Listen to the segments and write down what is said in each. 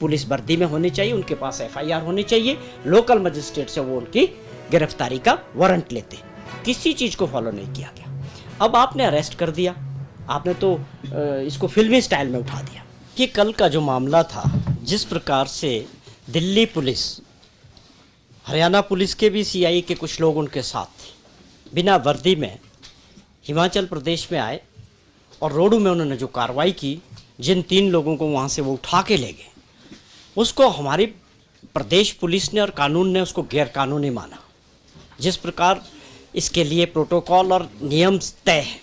Police वर्दी में होनी चाहिए, उनके पास एफआईआर होनी चाहिए, लोकल मजिस्ट्रेट से वो उनकी गिरफ्तारी का वारंट लेते। किसी चीज़ को फॉलो नहीं किया गया। अब आपने अरेस्ट कर दिया, आपने तो इसको फिल्मी स्टाइल में उठा दिया कि कल का जो मामला था, जिस प्रकार से दिल्ली पुलिस, हरियाणा पुलिस के भी सीआई के कुछ लोग उनके साथ थे, बिना वर्दी में हिमाचल प्रदेश में आए और रोडू में उन्होंने जो कार्रवाई की, जिन 3 लोगों को वहाँ से वो उठा के ले गए, उसको हमारी प्रदेश पुलिस ने और कानून ने उसको गैर कानूनी माना। जिस प्रकार इसके लिए प्रोटोकॉल और नियम तय है,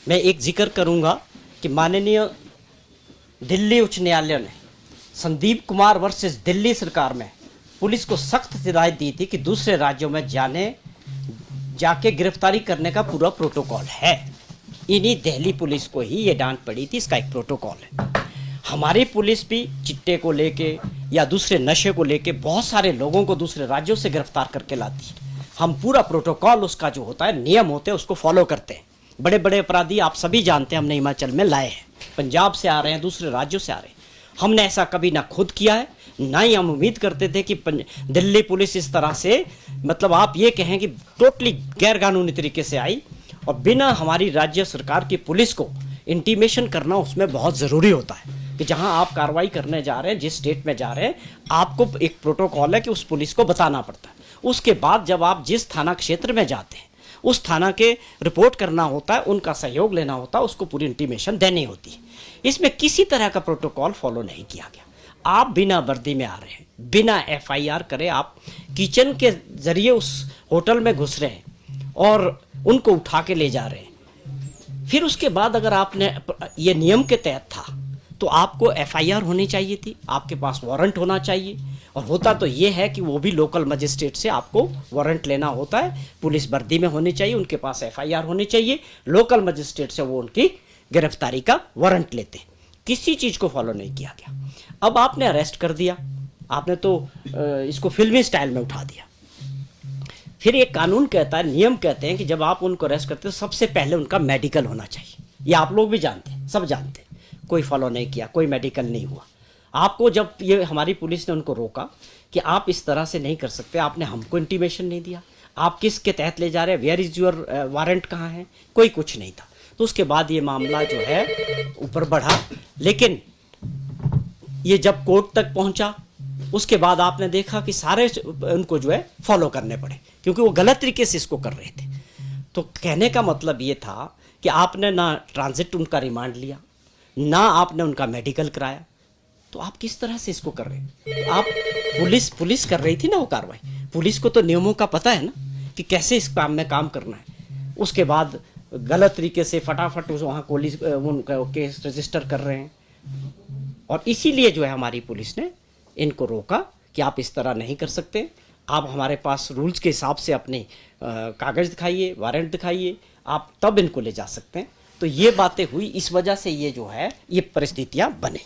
मैं एक जिक्र करूँगा कि माननीय दिल्ली उच्च न्यायालय ने संदीप कुमार वर्सेस दिल्ली सरकार में पुलिस को सख्त हिदायत दी थी कि दूसरे राज्यों में जाके गिरफ्तारी करने का पूरा प्रोटोकॉल है। इन्हीं दिल्ली पुलिस को ही ये डांट पड़ी थी, इसका एक प्रोटोकॉल है। हमारी पुलिस भी चिट्टे को लेके या दूसरे नशे को लेके बहुत सारे लोगों को दूसरे राज्यों से गिरफ्तार करके लाती है। हम पूरा प्रोटोकॉल उसका जो होता है, नियम होते हैं, उसको फॉलो करते हैं। बड़े बड़े अपराधी आप सभी जानते हैं, हमने हिमाचल में लाए हैं, पंजाब से आ रहे हैं, दूसरे राज्यों से आ रहे हैं। हमने ऐसा कभी ना खुद किया है, ना ही हम उम्मीद करते थे कि दिल्ली पुलिस इस तरह से, मतलब आप ये कहें कि टोटली गैर कानूनी तरीके से आई, और बिना हमारी राज्य सरकार की पुलिस को इंटीमेशन करना उसमें बहुत ज़रूरी होता है कि जहां आप कार्रवाई करने जा रहे हैं, जिस स्टेट में जा रहे हैं, आपको एक प्रोटोकॉल है कि उस पुलिस को बताना पड़ता है। उसके बाद जब आप जिस थाना क्षेत्र में जाते हैं, उस थाना के रिपोर्ट करना होता है, उनका सहयोग लेना होता है, उसको पूरी इंटीमेशन देनी होती है। इसमें किसी तरह का प्रोटोकॉल फॉलो नहीं किया गया। आप बिना वर्दी में आ रहे हैं, बिना एफआईआर करे आप किचन के जरिए उस होटल में घुस रहे हैं और उनको उठा के ले जा रहे हैं। फिर उसके बाद अगर आपने ये नियम के तहत था तो आपको एफआईआर होनी चाहिए थी, आपके पास वारंट होना चाहिए, और होता तो ये है कि वो भी लोकल मजिस्ट्रेट से आपको वारंट लेना होता है। पुलिस वर्दी में होनी चाहिए, उनके पास एफआईआर होनी चाहिए, लोकल मजिस्ट्रेट से वो उनकी गिरफ्तारी का वारंट लेते। किसी चीज़ को फॉलो नहीं किया गया। अब आपने अरेस्ट कर दिया, आपने तो इसको फिल्मी स्टाइल में उठा दिया। फिर एक कानून कहता है, नियम कहते हैं कि जब आप उनको अरेस्ट करते हो सबसे पहले उनका मेडिकल होना चाहिए। ये आप लोग भी जानते हैं, सब जानते हैं। कोई फॉलो नहीं किया, कोई मेडिकल नहीं हुआ। आपको जब ये हमारी पुलिस ने उनको रोका कि आप इस तरह से नहीं कर सकते, आपने हमको इंटीमेशन नहीं दिया, आप किसके तहत ले जा रहे हैं, वेयर इज़ योर वारंट, कहाँ है, कोई कुछ नहीं था। तो उसके बाद ये मामला जो है ऊपर बढ़ा, लेकिन ये जब कोर्ट तक पहुंचा, उसके बाद आपने देखा कि सारे उनको जो है फॉलो करने पड़े, क्योंकि वो गलत तरीके से इसको कर रहे थे। तो कहने का मतलब ये था कि आपने ना ट्रांजिट उनका रिमांड लिया, ना आपने उनका मेडिकल कराया, तो आप किस तरह से इसको कर रहे हैं? आप पुलिस कर रही थी ना वो कार्रवाई। पुलिस को तो नियमों का पता है ना कि कैसे इस काम में काम करना है। उसके बाद गलत तरीके से फटाफट वहाँ पुलिस उनका केस रजिस्टर कर रहे हैं, और इसीलिए जो है हमारी पुलिस ने इनको रोका कि आप इस तरह नहीं कर सकते, आप हमारे पास रूल्स के हिसाब से अपने कागज़ दिखाइए, वारंट दिखाइए, आप तब इनको ले जा सकते हैं। तो ये बातें हुई, इस वजह से ये जो है ये परिस्थितियाँ बने।